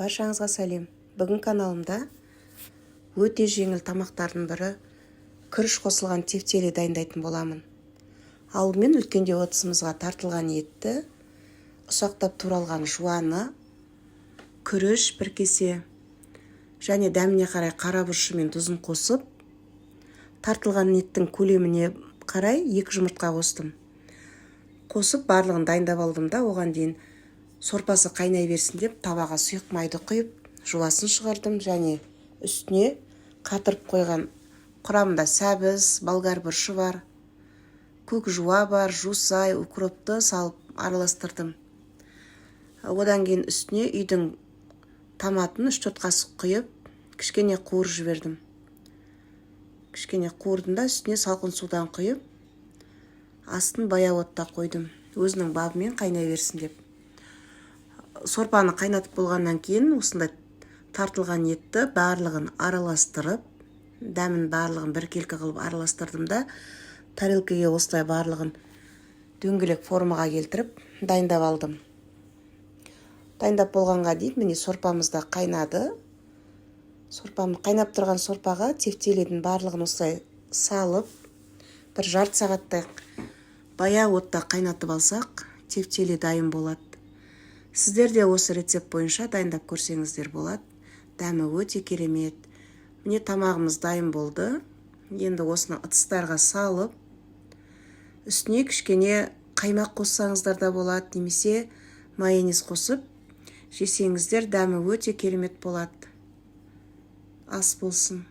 Баршаңызға сәлем. Бүгін каналымда өте жеңіл тамақтардың бірі күріш қосылған тефтели дайындайтын боламын. Алдымен үлкендеу ыдысымызға тартылған етті, ұсақтап туралған жуаны, күріш бір кесе және дәміне қарай қара бұрышы мен тұзын қосып, тартылған еттің көлеміне қарай 2 жұмыртқа қостым. Қосып барлығын дайындап алдым да, оған дейін сорпасы қайнай берсін деп табаға сұйық майды құйып, жуасын шығардым және үстіне қатырып қойған құрамында сәбіз, болгар бұрышы бар, көк жуа бар, жусай, укропты салып араластырдым. Одан кейін үстіне үйдің томатын 3-4 қасық құйып, кішкене қуырып жібердім. Кішкене қуырдым да үстіне салқын судан құйып, астын баяу отта қойдым, өзінің бабымен қайнай берсін деп. Сорпаны қайнатып болғаннан кейін осындай тартылған етті барлығын араластырып, дәмін барлығын біркелкі қылып араластырдым да, тарелкаге осылай барлығын дөңгелек формаға келтіріп дайындап алдым. Дайындап болғанға дейін міне сорпамыз да қайнады. Қайнап тұрған сорпаға тефтелидің барлығын осылай салып, бір жарты сағаттай баяу отта қайнатып алсақ, тефтели дайын болады. Сіздер де осы рецепт бойынша дайындап көрсеңіздер болады. Дәмі өте керемет. Міне тамағымыз дайын болды. Енді осыны ыдыстарға салып, үстіне кішкене қаймақ қоссаңыздар да болады, немесе майонез қосып жесеңіздер дәмі өте керемет болады. Ас болсын.